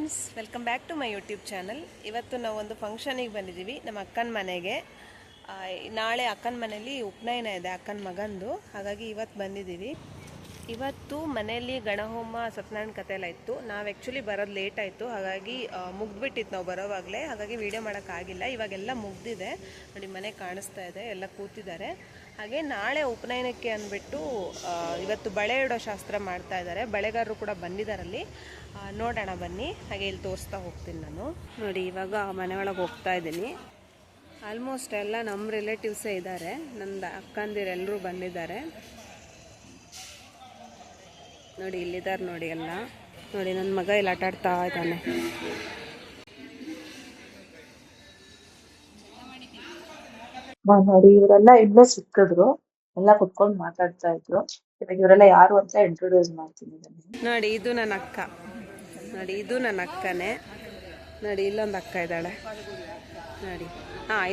Friends, welcome back to my YouTube channel. ಇವತ್ತು ನಾವು ಒಂದು ಫಂಕ್ಷನಿಗೆ ಬಂದಿದ್ದೀವಿ, ನಮ್ಮ ಅಕ್ಕನ ಮನೆಗೆ. ನಾಳೆ ಅಕ್ಕನ ಮನೇಲಿ ಉಪನಯನ ಇದೆ, ಅಕ್ಕನ ಮಗಂದು. ಹಾಗಾಗಿ ಇವತ್ತು ಬಂದಿದ್ದೀವಿ. ಇವತ್ತು ಮನೆಯಲ್ಲಿ ಗಣಹೋಮ ಸತ್ಯನಾರಾಯಣ ಕಥೆ ಎಲ್ಲ ಇತ್ತು. ನಾವು ಆ್ಯಕ್ಚುಲಿ ಬರೋದು ಲೇಟ್ ಆಯಿತು, ಹಾಗಾಗಿ ಮುಗ್ದುಬಿಟ್ಟಿತ್ತು ನಾವು ಬರೋವಾಗಲೇ. ಹಾಗಾಗಿ ವೀಡಿಯೋ ಮಾಡೋಕ್ಕಾಗಿಲ್ಲ. ಇವಾಗೆಲ್ಲ ಮುಗ್ದಿದೆ ನೋಡಿ, ಮನೆ ಕಾಣಿಸ್ತಾ ಇದೆ, ಎಲ್ಲ ಕೂತಿದ್ದಾರೆ. ಹಾಗೆ ನಾಳೆ ಉಪನಯನಕ್ಕೆ ಅಂದ್ಬಿಟ್ಟು ಇವತ್ತು ಬಳೆ ಇಡೋ ಶಾಸ್ತ್ರ ಮಾಡ್ತಾ ಇದ್ದಾರೆ. ಬಳೆಗಾರರು ಕೂಡ ಬಂದಿದ್ದಾರಲ್ಲಿ. ನೋಡೋಣ ಬನ್ನಿ. ಹಾಗೆ ಇಲ್ಲಿ ತೋರಿಸ್ತಾ ಹೋಗ್ತೀನಿ ನಾನು. ನೋಡಿ, ಇವಾಗ ಮನೆ ಒಳಗೆ ಹೋಗ್ತಾ ಇದ್ದೀನಿ. ಆಲ್ಮೋಸ್ಟ್ ಎಲ್ಲ ನಮ್ಮ ರಿಲೇಟಿವ್ಸೇ ಇದ್ದಾರೆ. ನನ್ನ ಅಕ್ಕಂದಿರೆಲ್ಲರೂ ಬಂದಿದ್ದಾರೆ. ನೋಡಿ, ಇಲ್ಲಿದ್ದಾರೆ ನೋಡಿ ಎಲ್ಲ. ನೋಡಿ, ನನ್ನ ಮಗ ಇಲ್ಲಿ ಆಟ ಆಡ್ತಾ ಇದ್ದಾನೆ. ನೋಡಿ, ಇವರೆಲ್ಲ ಇಲ್ಲೇ ಸಿಕ್ಕಿದ್ರು, ಎಲ್ಲ ಕುತ್ಕೊಂಡು ಮಾತಾಡ್ತಾ ಇದ್ರು. ಇವಾಗ ಇವರೆಲ್ಲ ಯಾರು ಅಂತ ಇಂಟ್ರೊಡ್ಯೂಸ್ ಮಾಡ್ತೀನಿ. ನೋಡಿ, ಇದು ನನ್ನ ಅಕ್ಕ. ನೋಡಿ, ಇದು ನನ್ನ ಅಕ್ಕನೇ. ನೋಡಿ, ಇಲ್ಲೊಂದು ಅಕ್ಕ ಇದ್ದಾಳೆ ನೋಡಿ.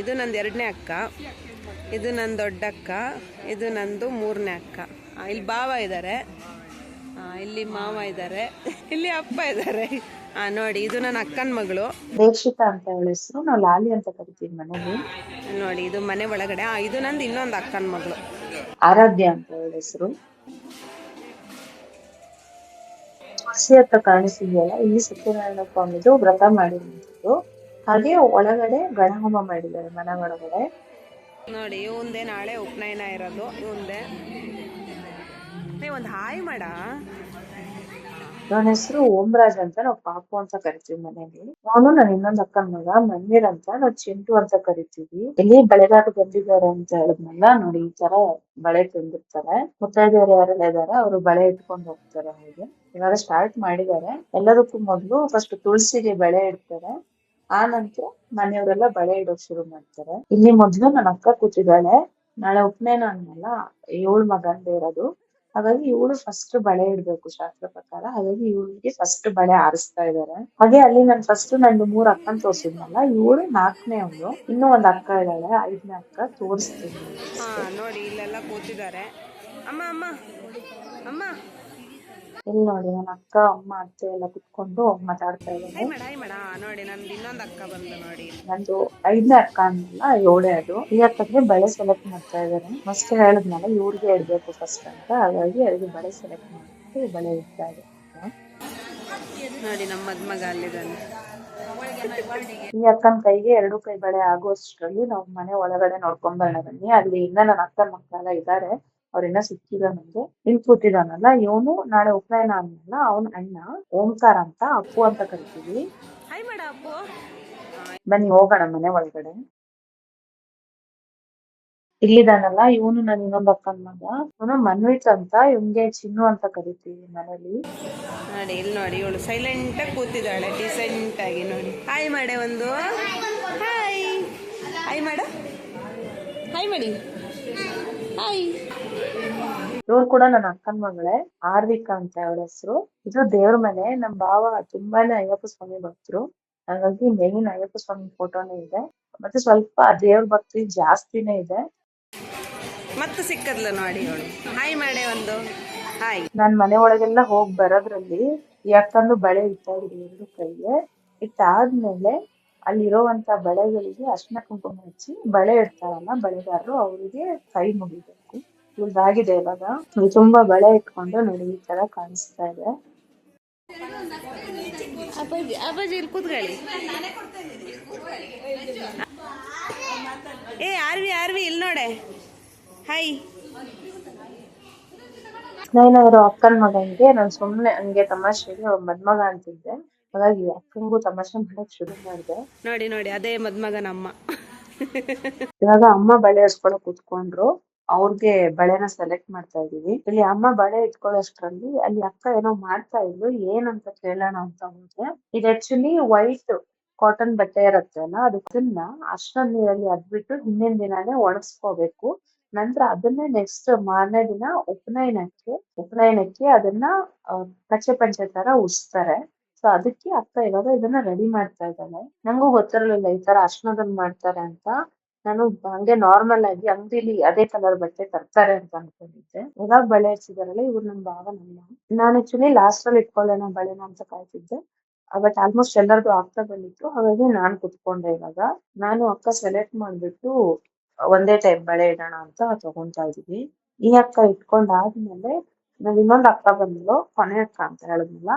ಇದು ನಂದು 2ನೇ ಅಕ್ಕ, ಇದು ನನ್ನ ದೊಡ್ಡ ಅಕ್ಕ, ಇದು ನಂದು 3ನೇ ಅಕ್ಕ. ಇಲ್ಲಿ ಭಾವ ಇದ್ದಾರೆ, ಇಲ್ಲಿ ಮಾವ ಇದ್ದಾರೆ, ಇಲ್ಲಿ ಅಪ್ಪ ಇದ್ದಾರೆ. ನೋಡಿ, ಇದು ನನ್ನ ಅಕ್ಕನ ಮಗಳು ದೀಕ್ಷಿತಾ ಅಂತ ಹೇಳ ಹೆಸರು. ನಾವು ಲಾಲಿ ಅಂತ ಕರಿತೀವಿ ಮನೇಲಿ. ನೋಡಿ, ಇದು ಮನೆ ಒಳಗಡೆ. ಇದು ನಂದು ಇನ್ನೊಂದು ಅಕ್ಕನ ಮಗಳು ಆರಾಧ್ಯ ಅಂತ ಹೇಳ ಹೆಸರು. ತುಳಸಿ ಹತ್ರ ಕಾಣಿಸಿದೆಯಲ್ಲ, ಇಲ್ಲಿ ಸತ್ಯನಾರಾಯಣ ಸ್ವಾಮಿದು ವ್ರತ ಮಾಡಿರುವಂತದ್ದು. ಹಾಗೆ ಒಳಗಡೆ ಗಣಹೋಮ ಮಾಡಿದ್ದಾರೆ ಮನೆ ಒಳಗಡೆ. ನೋಡಿ, ಇವಂದೇ ನಾಳೆ ಉಪನಯನ ಇರೋದು. ಇವಂದೇ ಒಂದು ಹಾಯ್ ಮಾಡ. ನನ್ನ ಹೆಸರು ಓಂರಾಜ್ ಅಂತ, ನಾವು ಪಾಪು ಅಂತ ಕರಿತೀವಿ ಮನೇಲಿ. ಅವನು ನನ್ನ ಇನ್ನೊಂದ್ ಅಕ್ಕನ ಮಗ ಮಂದಿರ್ ಅಂತ, ನಾವು ಚಿಂಟು ಅಂತ ಕರಿತೀವಿ. ಇಲ್ಲಿ ಬಳೆಗಾರರು ಬಂದಿದ್ದಾರೆ ಅಂತ ಹೇಳಿದ್ನಲ್ಲ, ನೋಡಿ ಈ ತರ ಬಳೆ ತಂದಿರ್ತಾರೆ. ಮುತ್ತೈದೆಯರು ಯಾರೆಲ್ಲ ಇದಾರೆ ಅವರು ಬಳೆ ಇಟ್ಕೊಂಡು ಹೋಗ್ತಾರೆ. ಹಾಗೆ ಇವಾಗ ಸ್ಟಾರ್ಟ್ ಮಾಡಿದ್ದಾರೆ. ಎಲ್ಲದಕ್ಕೂ ಮೊದ್ಲು ಫಸ್ಟ್ ತುಳಸಿಗೆ ಬಳೆ ಇಡ್ತಾರೆ, ಆ ನಂತರ ಮನೆಯವರೆಲ್ಲ ಬಳೆ ಇಡೋಕ್ ಶುರು ಮಾಡ್ತಾರೆ. ಇಲ್ಲಿ ಮೊದ್ಲು ನನ್ನ ಅಕ್ಕ ಕೂತಿದ್ದಾಳೆ. ನಾಳೆ ಉಪನಯನ ಅನ್ನಲ್ಲ, ಇವಳು ಮಗಂದೇ ಇರೋದು. ಹಾಗಾಗಿ ಇವಳು ಫಸ್ಟ್ ಬಳೆ ಇಡ್ಬೇಕು ಶಾಸ್ತ್ರ ಪ್ರಕಾರ. ಹಾಗಾಗಿ ಇವಳಿಗೆ ಫಸ್ಟ್ ಬಳೆ ಆರಿಸ್ತಾ ಇದಾರೆ. ಹಾಗೆ ಅಲ್ಲಿ ನಾನು ಫಸ್ಟ್ ನಂದು 3 ಅಕ್ಕನ್ ತೋರ್ಸಿದ್ನಲ್ಲ, ಇವಳು 4ನೇ ಅವಳು. ಇನ್ನೂ ಒಂದ್ ಅಕ್ಕ ಇದ್ದಾಳೆ, 5ನೇ ಅಕ್ಕ. ತೋರಿಸ್ತೀನಿ ನೋಡಿ, ಇಲ್ಲೆಲ್ಲ ಕೂತಿದ್ದಾರೆ. ಅಮ್ಮ ಅಮ್ಮ ಅಮ್ಮ, ಇಲ್ಲಿ ನೋಡಿ ನನ್ನ ಅಕ್ಕ ಅಮ್ಮ ಅತ್ತೆ ಎಲ್ಲ ಕುತ್ಕೊಂಡು ಮಾತಾಡ್ತಾ ಇದ್ದಾರೆ. ನೋಡಿ, ನಂದು ಇನ್ನೊಂದು ಅಕ್ಕ ಬಂದು ನೋಡಿ. ನಂದು 5ನೇ ಅಕ್ಕ ಅನ್ನಲ್ಲ, 7ನೇ ಅದು. ಈ ಅಕ್ಕಗೆ ಬಳೆ ಸೆಲೆಕ್ಟ್ ಮಾಡ್ತಾ ಇದಾರೆ. ಫಸ್ಟ್ ಹೇಳಿದ್ನಲ್ಲ ಇವ್ರಿಗೆ ಇಡ್ಬೇಕು ಫಸ್ಟ್ ಅಂತ, ಹಾಗಾಗಿ ಅವ್ರಿಗೆ ಬಳೆ ಸೆಲೆಕ್ಟ್ ಮಾಡ್ಬಿಟ್ಟು ಬಳೆ ಇಡ್ತಾ ಇದ್ದಾರೆ. ನೋಡಿ, ನಮ್ಮ ಮದ್ಮಗ ಅಲ್ಲಿದ್ದಾನೆ. ಈ ಅಕ್ಕನ ಕೈಗೆ 2 ಕೈ ಬಳೆ ಆಗುವಷ್ಟರಲ್ಲಿ ನಾವು ಮನೆ ಒಳಗಡೆ ನೋಡ್ಕೊಂಡ್ ಬರೋಣ ಬನ್ನಿ. ಅಲ್ಲಿ ಇನ್ನ ನನ್ನ ಅಕ್ಕನ ಮಕ್ಕಳೆಲ್ಲ ಇದ್ದಾರೆ, ಅವ್ರಿನ್ನ ಸಿಕ್ಕಿದ ನಮ್ಗೆ. ಇಲ್ಲಿ ಕೂತಿದಾನಲ್ಲ ಇವನು ನಾಳೆ ಉಪನಯನ ಅನ್ನಲ್ಲ, ಅವನ ಅಣ್ಣ ಓಂಕಾರ ಅಂತ, ಅಪ್ಪು ಅಂತ ಕರಿತೀವಿ. ಬನ್ನಿ ಹೋಗೋಣ ಮನೆ ಒಳಗಡೆ. ಇಲ್ಲಿದಾನಲ್ಲ ಇವನು ನನ್ನ ಇನ್ನೊಂದ್ ಅಕ್ಕನ ಮಗ, ಇವನು ಮನ್ವಿತ್ ಅಂತ, ಇವ್ನ್ಗೆ ಚಿನ್ನು ಅಂತ ಕರಿತೀವಿ ಮನೇಲಿ. ನೋಡಿ, ಇಲ್ಲಿ ನೋಡಿ, ಇವಳು ಸೈಲೆಂಟ್ ಆಗಿ ಕೂತಿದ್ದಾಳೆ, ಡಿಸೆಂಟ್ ಆಗಿ. ನೋಡಿ, ಹಾಯ್ ಮಾಡೆ ಒಂದು. ಹಾಯ್ ಹಾಯ್ ಮಾಡ, ಹಾಯ್ ಮಾಡಿ, ಹಾಯ್. ಇವ್ರು ಕೂಡ ನನ್ನ ಅಕ್ಕನ ಮಗಳೇ, ಆರ್ವಿಕಾ ಅಂತ ಅವಳ ಹೆಸರು. ಇದು ದೇವ್ರ ಮನೆ. ನಮ್ ಭಾವ ತುಂಬಾನೇ ಅಯ್ಯಪ್ಪ ಸ್ವಾಮಿ ಭಕ್ತರು, ಹಾಗಾಗಿ ಮೇನ್ ಅಯ್ಯಪ್ಪ ಸ್ವಾಮಿ ಫೋಟೋನೇ ಇದೆ. ಮತ್ತೆ ಸ್ವಲ್ಪ ದೇವ್ರ ಭಕ್ತಿ ಜಾಸ್ತಿನೇ ಇದೆ. ಮತ್ತೆ ಸಿಕ್ಕದ್ಲು ನೋಡಿ ಇವಳು. ಹಾಯ್ ಮಾಡೆ ಒಂದು. ಹಾಯ್. ನಾನ್ ಮನೆ ಒಳಗೆಲ್ಲ ಹೋಗ್ ಬರೋದ್ರಲ್ಲಿ ಈ ಅಕ್ಕಂದು ಬಳೆ ಇಟ್ಟ ಇದ್ರು 2 ಕೈಗೆ. ಇಟ್ಟಾದ್ಮೇಲೆ ಅಲ್ಲಿರುವಂತ ಬಳೆಗಳಿಗೆ ಅರ್ಶಿನ ಕುಂಕುಮ ಹಚ್ಚಿ ಬಳೆ ಇಡ್ತಾರಲ್ಲ ಬಳೆಗಾರರು, ಅವರಿಗೆ ಕೈ ಮುಗಿಬೇಕು. ಇದಾಗಿದೆ ಇವಾಗ. ತುಂಬಾ ಬಳೆ ಇಟ್ಕೊಂಡು ನೋಡಿ ಈ ತರ ಕಾಣಿಸ್ತಾ ಇದೆ. ಅಪ್ಪಾಜಿ ಅಪ್ಪಾಜಿ ಇಲ್ಲಿ ಕೂತ್ಕೊಳ್ಳಿ. ಆರ್ವಿ ಆರ್ವಿ ಇಲ್ಲಿ ನೋಡೆ. ಹಾಯ್. ನಾನು ಅಕ್ಕನ ಮಗನಿಗೆ ನಾನು ಸುಮ್ನೆ ಹಂಗೆ ತಮಾಷೆಗೆ ಮದ್ಮಗ ಅಂತಿದ್ದೆ, ಹಾಗಾಗಿ ಅಕ್ಕನಿಗೂ ತಮಾಷೆ ಮಾಡಕ್ ಶುರು ಮಾಡಿದೆ. ನೋಡಿ ನೋಡಿ, ಅದೇ ಮದ್ಮಗನ ಅಮ್ಮ. ಇವಾಗ ಅಮ್ಮ ಬಳೆ ಇಸ್ಕೊಳಕ್ ಕೂತ್ಕೊಂಡ್ರು, ಅವ್ರಿಗೆ ಬಳೆನ ಸೆಲೆಕ್ಟ್ ಮಾಡ್ತಾ ಇದೀವಿ. ಇಲ್ಲಿ ಅಮ್ಮ ಬಳೆ ಇಟ್ಕೊಳ್ಳೋಷ್ಟ್ರಲ್ಲಿ ಅಲ್ಲಿ ಅಕ್ಕ ಏನೋ ಮಾಡ್ತಾ ಇದ್ಲು, ಏನಂತ ಕೇಳೋಣ ಅಂತ ಹೋದ್ರೆ. ಇದು ಆಕ್ಚುಲಿ ವೈಟ್ ಕಾಟನ್ ಬಟ್ಟೆ ಇರತ್ತೆ ಅಲ್ಲ, ಅದನ್ನ ಅರ್ಶಿನ ನೀರಲ್ಲಿ ಅದ್ಬಿಟ್ಟು ಹಿಂದಿನ ದಿನಾನೇ ಒಣಗಿಸ್ಕೋಬೇಕು. ನಂತರ ಅದನ್ನೇ ನೆಕ್ಸ್ಟ್ ಮಾರನೇ ದಿನ ಉಪನಯನಕ್ಕೆ ಅದನ್ನ ಕಚ್ಚೆ ಪಂಚೆ ತರ ಉಡ್ಸ್ತಾರೆ. ಸೊ ಅದಕ್ಕೆ ಅಕ್ಕ ಇವಾಗ ಇದನ್ನ ರೆಡಿ ಮಾಡ್ತಾ ಇದ್ದಾಳೆ. ನಂಗೂ ಗೊತ್ತಿರಲಿಲ್ಲ ಈ ತರ ಅರ್ಶಿನದಲ್ಲಿ ಮಾಡ್ತಾರೆ ಅಂತ. ನಾನು ಹಂಗೆ ನಾರ್ಮಲ್ ಆಗಿ ಅಂಗಡಿಲಿ ಅದೇ ಕಲರ್ ಬಟ್ಟೆ ತರ್ತಾರೆ ಅಂತ ಅನ್ಕೊಂಡಿದ್ದೆ. ಇವಾಗ ಬಳೆ ಹಚ್ಚಿದಾರಲ್ಲ ಇವ್ರು ನನ್ ಭಾವ. ನಾನು ಆಕ್ಚುಲಿ ಲಾಸ್ಟ್ ಅಲ್ಲಿ ಇಟ್ಕೊಳ್ಳೋಣ ಬಳೆನ ಅಂತ ಕಾಯ್ತಿದ್ದೆ. ಬಟ್ ಆಲ್ಮೋಸ್ಟ್ ಎಲ್ಲರದು ಆಗ್ತಾ ಬಂದಿತ್ತು. ಹಾಗಾಗಿ ನಾನ್ ಕುತ್ಕೊಂಡೆ ಇವಾಗ. ನಾನು ಅಕ್ಕ ಸೆಲೆಕ್ಟ್ ಮಾಡ್ಬಿಟ್ಟು ಒಂದೇ ಟೈಪ್ ಬಳೆ ಇಡೋಣ ಅಂತ ತಗೊಂತಾ ಇದೀವಿ. ಈ ಅಕ್ಕ ಇಟ್ಕೊಂಡಾದ್ಮೇಲೆ ನಾನ್ ಇನ್ನೊಂದ್ ಅಕ್ಕ ಬಂದ್ಲು, ಕೊನೆ ಅಕ್ಕ ಅಂತ ಹೇಳಿದ್ನಲ್ಲ,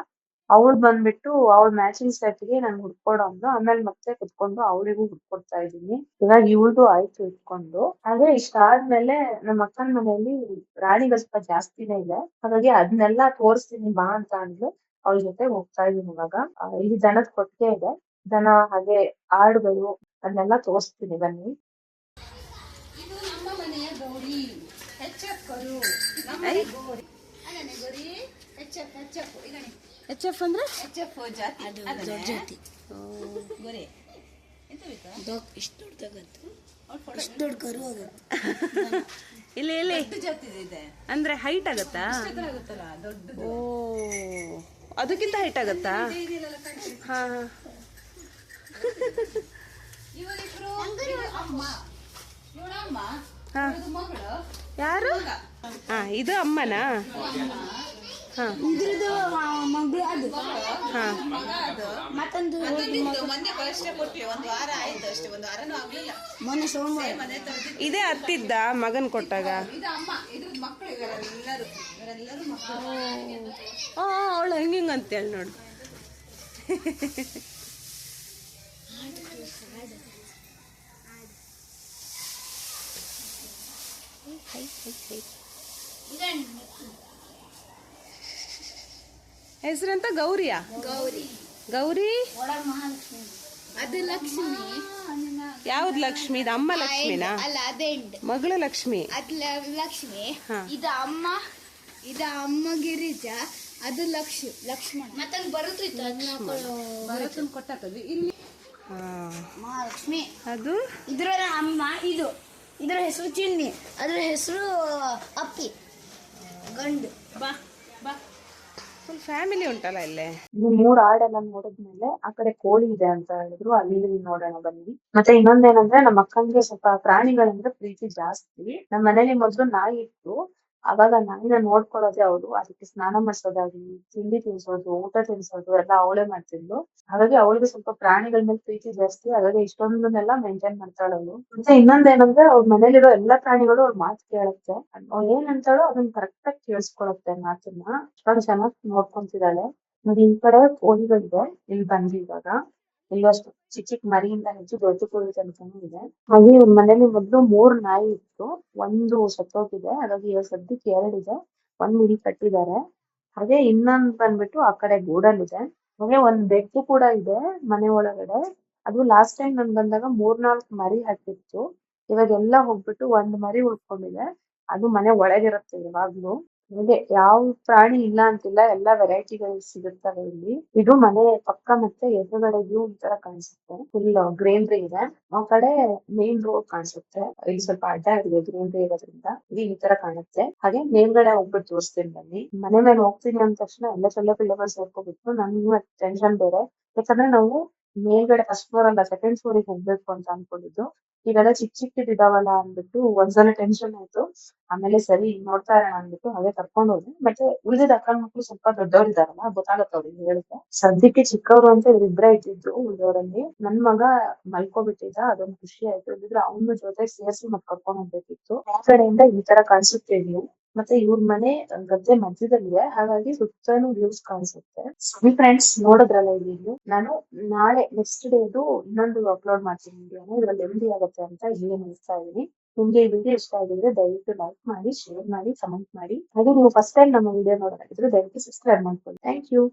ಅವಳು ಬಂದ್ಬಿಟ್ಟು ಅವಳ ಮ್ಯಾಚಿಂಗ್ ಸೆಟ್ಗೆ ನಾನು ಹುಡ್ಕೊಡು ಅಂದ್ಲು. ಆಮೇಲೆ ಮತ್ತೆ ಕುತ್ಕೊಂಡು ಅವಳಿಗೂ ಹುಡ್ಕೊಡ್ತಾ ಇದೀನಿ. ಇವಾಗ ಇವ್ಳ್ದು ಆಯ್ತು ಇಟ್ಕೊಂಡು. ಹಾಗೆ ಇಷ್ಟ ಆದ್ಮೇಲೆ ನಮ್ಮ ಅಕ್ಕನ ಮನೆಯಲ್ಲಿ ರಾಣಿಗಳು ಸ್ವಲ್ಪ ಜಾಸ್ತಿನೇ ಇದೆ. ಹಾಗಾಗಿ ಅದನ್ನೆಲ್ಲ ತೋರಿಸ್ತೀನಿ ಬಾ ಅಂತ ಅಂದ್ಲು. ಅವಳ ಜೊತೆ ಹೋಗ್ತಾ ಇದೀನಿ ಇವಾಗ. ಇಲ್ಲಿ ದನದ ಕೊಟ್ಟಿಗೆ ಇದೆ. ದನ ಹಾಗೆ ಆಡುಗಳು ಅದನ್ನೆಲ್ಲ ತೋರಿಸ್ತೀನಿ ಬನ್ನಿ. ಇದು ನಮ್ಮ ಮನೆಯ ಗೌರಿ HF ಕರು ನಮ್ಮ ಐ. ಗೌರಿ ಅದನ್ನೇ ಗೌರಿ HF ಇದನ್ನೇ ಎಚ್ ಎಫ್ ಅಂದ್ರೆ HF ಜಾತಿ ಅದು ದೊಡ್ಡ ಜಾತಿ ಗೌರಿ ಎಂತ ಬೇಕಾ ಇಷ್ಟು ದೊಡ್ಡದಾಗತ್ತು ಅವ್ಳು ಫೋಟೋ ಇಷ್ಟು ದೊಡ್ಡ ಕರು ಆಗುತ್ತೆ. ಇಲ್ಲಿ ಇಲ್ಲಿ ದೊಡ್ಡ ಜಾತಿ ಇದೆ ಅಂದ್ರೆ ಹೈಟ್ ಆಗತ್ತಾ? ಎತ್ತರ ಆಗುತ್ತಲ್ಲ ದೊಡ್ಡದು ಓ, ಅದಕ್ಕಿಂತ ಹೈಟ್ ಆಗತ್ತಾ? ಇದೆಲ್ಲ ಕಾಣ್ತದೆ. ಹಾ ಹಾ. ಇವರಿಬ್ರು ಇದು ಅಮ್ಮ ಇವಳಮ್ಮ ಹಾ. ಇದು ಮಗಳು ಯಾರು? ಹಾ, ಇದು ಅಮ್ಮನಾ? ಹಾ ಇದ್ರದ್ದು ಮಗಳು ಅದು ಹಾ. ಮಗ ಅದು ಮತ್ತೊಂದು ಮೊನ್ನೆ ಅಷ್ಟೇ ಕೊಟ್ವಿ, ಒಂದು ವಾರ ಆಯ್ತು ಅಷ್ಟೇ, ಒಂದು ವಾರನೂ ಆಗ್ಲಿಲ್ಲ. ಮೊನ್ನೆ ಸೋಮವಾರ ಮನೆ ತರದಿದ್ದು ಇದೇ ಹತ್ತಿದ್ದ ಮಗನ್ ಕೊಟ್ಟಾಗ? ಇದು ಅಮ್ಮ, ಇದ್ರದ್ದು ಮಕ್ಕಳು ಇವರೆಲ್ಲರೂ ಮಕ್ಕಳು. ಅವಳು ಹೆಂಗಿಂಗ್ ಅಂತೇಳಿ ನೋಡು. ಹೆಸರಂತ ಗೌರಿಯಾ? ಗೌರಿ ಗೌರಿ ಒಳಗ್ ಮಹಾಲಕ್ಷ್ಮಿ ಅದು ಲಕ್ಷ್ಮಿ. ಯಾವ್ದು ಲಕ್ಷ್ಮಿ? ಇದು ಅಮ್ಮ ಲಕ್ಷ್ಮಿನಾ? ಅಲ್ಲ ಅದೇ ಎಂಡ್ ಮಗಳು ಲಕ್ಷ್ಮಿ. ಅದು ಲಕ್ಷ್ಮಿ. ಹಾ. ಇದು ಅಮ್ಮ, ಇದು ಅಮ್ಮ ಗಿರಿಜಾ, ಅದು ಲಕ್ಷ್ಮಣ. ಮತ್ತೊಂದು ಬರುತ್ತಿತ್ತು ಭರತನ್ ಕೊಟ್ಟಾಕದ್ವಿ ಇಲ್ಲಿ ಹಾ. ಮಹಾಲಕ್ಷ್ಮಿ. ಅದು ಇದ್ರ ಅಮ್ಮ ಇದು, ಇದ್ರ ಹೆಸರು ಚಿನ್ನಿ, ಅದ್ರ ಹೆಸರು ಅಪ್ಪಿ ಗಂಡು. ಬಾ ಬಾ ಫುಲ್ ಫ್ಯಾಮಿಲಿ ಉಂಟಲ್ಲ ಇಲ್ಲೇ. ಇಲ್ಲಿ 3 ಆಡೆಲ್ಲ ನೋಡಿದ್ಮೇಲೆ ಆ ಕಡೆ ಕೋಳಿ ಇದೆ ಅಂತ ಹೇಳಿದ್ರು, ಅಲ್ಲಿ ನೋಡೋಣ ಬನ್ನಿ. ಮತ್ತೆ ಇನ್ನೊಂದೇನಂದ್ರೆ ನಮ್ಮ ಅಕ್ಕಂಗೆ ಸ್ವಲ್ಪ ಪ್ರಾಣಿಗಳಂದ್ರೆ ಪ್ರೀತಿ ಜಾಸ್ತಿ. ನಮ್ಮ ಮನೇಲಿ ಮೊದ್ಲು ನಾಯಿ ಇತ್ತು. ಅವಾಗ ನಾಯಿನ ನೋಡ್ಕೊಳ್ಳೋದೇ ಅವಳು. ಅದಕ್ಕೆ ಸ್ನಾನ ಮಾಡ್ಸೋದಾಗ್ಲಿ, ತಿಂಡಿ ತಿನ್ಸೋದು, ಊಟ ತಿನ್ಸೋದು ಎಲ್ಲ ಅವಳೇ ಮಾಡ್ತಿದ್ಲು. ಹಾಗಾಗಿ ಅವಳಿಗೆ ಸ್ವಲ್ಪ ಪ್ರಾಣಿಗಳ ಮೇಲೆ ಪ್ರೀತಿ ಜಾಸ್ತಿ. ಹಾಗಾಗಿ ಇಷ್ಟೊಂದನ್ನೆಲ್ಲ ಮೇಂಟೈನ್ ಮಾಡ್ತಾಳೆ ಅವಳು. ಮತ್ತೆ ಇನ್ನೊಂದೇನಂದ್ರೆ ಅವ್ರ ಮನೇಲಿರೋ ಎಲ್ಲಾ ಪ್ರಾಣಿಗಳು ಅವ್ಳ ಮಾತು ಕೇಳುತ್ತೆ. ಅವ್ಳು ಏನ್ ಅಂತಾಳೋ ಅದನ್ನ ಕರೆಕ್ಟ್ ಆಗಿ ಕೇಳಿಸ್ಕೊಳತ್ತೆ ಮಾತನ್ನ. ಅಷ್ಟೊಂದ್ ಚೆನ್ನಾಗಿ ನೋಡ್ಕೊಂತಿದ್ದಾಳೆ. ನೋಡಿ ಈ ಕಡೆ ಕೋಳಿಗಳಿದೆ. ಇಲ್ಲಿ ಬಂದ್ವಿ ಇವಾಗ. ಇಲ್ಲಷ್ಟು ಚಿಕ್ಕ ಚಿಕ್ಕ ಮರಿಯಿಂದ ಹೆಚ್ಚು ದೊಡ್ಡ ಕೋಳಿ ತನಕನೂ ಇದೆ. ಹಾಗೆ ಇವ್ರ ಮನೇಲಿ ಮೊದ್ಲು 3 ನಾಯಿ ಇತ್ತು. ಒಂದು ಸತ್ತೋಗಿದೆ. ಹಾಗಾಗಿ ಇವಾಗ ಸದ್ಯಕ್ಕೆ 2 ಇದೆ. ಒಂದ್ ಇಲ್ಲಿ ಕಟ್ಟಿದ್ದಾರೆ. ಹಾಗೆ ಇನ್ನೊಂದ್ ಬಂದ್ಬಿಟ್ಟು ಆ ಕಡೆ ಗೂಡಲ್ಲಿದೆ. ಹಾಗೆ ಒಂದ್ ಬೆಕ್ಕು ಕೂಡ ಇದೆ ಮನೆ ಒಳಗಡೆ. ಅದು ಲಾಸ್ಟ್ ಟೈಮ್ ನಾನ್ ಬಂದಾಗ 3-4 ಮರಿ ಹಾಕಿತ್ತು. ಇವಾಗ ಎಲ್ಲ ಹೋಗ್ಬಿಟ್ಟು ಒಂದ್ ಮರಿ ಉಳ್ಕೊಂಡಿದೆ. ಅದು ಮನೆ ಒಳಗಿರುತ್ತೆ ಯಾವಾಗ್ಲೂ. ಹೀಗೆ ಯಾವ ಪ್ರಾಣಿ ಇಲ್ಲ ಅಂತಿಲ್ಲ, ಎಲ್ಲಾ ವೆರೈಟಿಗಳು ಸಿಗುತ್ತವೆ ಇಲ್ಲಿ. ಇದು ಮನೆ ಪಕ್ಕ ಮತ್ತೆ ಎದುರುಗಡೆ ವ್ಯೂ ಈ ತರ ಕಾಣಿಸುತ್ತೆ. ಫುಲ್ ಗ್ರೀನರಿ ಇದೆ. ಆ ಕಡೆ ಮೇನ್ ರೋಡ್ ಕಾಣಿಸುತ್ತೆ. ಇಲ್ಲಿ ಸ್ವಲ್ಪ ಅಡ್ಡ ಇದೆ ಗ್ರೀನರಿ ಇರೋದ್ರಿಂದ. ಇಲ್ಲಿ ಈ ತರ ಕಾಣುತ್ತೆ. ಹಾಗೆ ಮೇಲ್ಗಡೆ ಹೋಗ್ಬಿಟ್ಟು ತೋರಿಸ್ತೀನಿ ಬನ್ನಿ. ಮನೆ ಮೇಲೆ ಹೋಗ್ತೀನಿ ಅಂದ ತಕ್ಷಣ ಎಲ್ಲ ಸೊಳ್ಳೆ ಪಿಳ್ಳೆಗಳು ಸೇರ್ಕೊಬಿಟ್ಟು ನನ್ಗೆ ಟೆನ್ಷನ್ ಬೇರೆ. ಯಾಕಂದ್ರೆ ನಾವು ಮೇಲ್ಗಡೆ ಫಸ್ಟ್ ಫ್ಲೋರ್ ಅಲ್ಲ ಸೆಕೆಂಡ್ ಫ್ಲೋರ್ ಗೆ ಹೋಗ್ಬೇಕು ಅಂತ ಅನ್ಕೊಂಡಿದ್ದು. ಇವೆಲ್ಲ ಚಿಕ್ಕ ಚಿಕ್ಕದ್ ಇದಾವಲ್ಲ ಅಂದ್ಬಿಟ್ಟು ಒಂದ್ಸಲ ಟೆನ್ಷನ್ ಆಯ್ತು. ಆಮೇಲೆ ಸರಿ ನೋಡ್ತಾ ಇರೋಣ ಅಂದ್ಬಿಟ್ಟು ಹಾಗೆ ಕರ್ಕೊಂಡ್ ಹೋದೆ. ಮತ್ತೆ ಉಳಿದಿದ್ದ ಅಕ್ಕನ ಮಕ್ಳು ಸ್ವಲ್ಪ ದೊಡ್ಡವ್ರು ಇದಾರಲ್ಲ, ಗೊತ್ತಾಗತ್ತೆ ಅವ್ರಿಗೆ ಹೇಳಿದ್ರೆ. ಸದ್ಯಕ್ಕೆ ಚಿಕ್ಕವ್ರು ಅಂತ ಇವ್ರಿಬ್ರೇ ಇದ್ದಿದ್ದು ಉಳಿದವರಲ್ಲಿ. ನನ್ ಮಗ ಮಲ್ಕೊಬಿಟ್ಟಿದ್ದ, ಅದೊಂದು ಖುಷಿ ಆಯ್ತು. ಇಲ್ಲಿದ್ರೆ ಅವನ ಜೊತೆ ಸೇರ್ಸಿ ಮತ್ ಕರ್ಕೊಂಡ್ ಹೋಗ್ಬೇಕಿತ್ತು. ಆ ಕಡೆಯಿಂದ ಈ ತರ ಕಾಣಿಸುತ್ತೆ ವ್ಯೂ. ಮತ್ತೆ ಇವ್ರ ಮನೆ ಗದ್ದೆ ಮಧ್ಯದಲ್ಲಿದೆ. ಹಾಗಾಗಿ ಸುತ್ತಲೂ ವ್ಯೂಸ್ ಕಾಣಿಸುತ್ತೆ. ಸರಿ ಫ್ರೆಂಡ್ಸ್, ನೋಡಿದ್ರಲ್ಲ ಈ ವಿಡಿಯೋ. ನಾನು ನಾಳೆ ನೆಕ್ಸ್ಟ್ ಡೇದು ಇನ್ನೊಂದು ಅಪ್ಲೋಡ್ ಮಾಡ್ತೀನಿ ವಿಡಿಯೋನ. ಇದ್ರಲ್ಲಿ ಎಂಡಿ ಆಗುತ್ತೆ ಅಂತ ಇಲ್ಲಿ ನಿಲ್ಸ್ತಾ ಇದೀನಿ. ನಿಮ್ಗೆ ಈ ವಿಡಿಯೋ ಇಷ್ಟ ಆಗಿದ್ರೆ ದಯವಿಟ್ಟು ಲೈಕ್ ಮಾಡಿ, ಶೇರ್ ಮಾಡಿ, ಕಮೆಂಟ್ ಮಾಡಿ. ಹಾಗೆ ನೀವು ಫಸ್ಟ್ ಟೈಮ್ ನಮ್ಮ ವಿಡಿಯೋ ನೋಡೋದಾಗಿದ್ರೆ ದಯವಿಟ್ಟು ಸಬ್ಸ್ಕ್ರೈಬ್ ಮಾಡ್ಕೊಳ್ಳಿ. Thank you.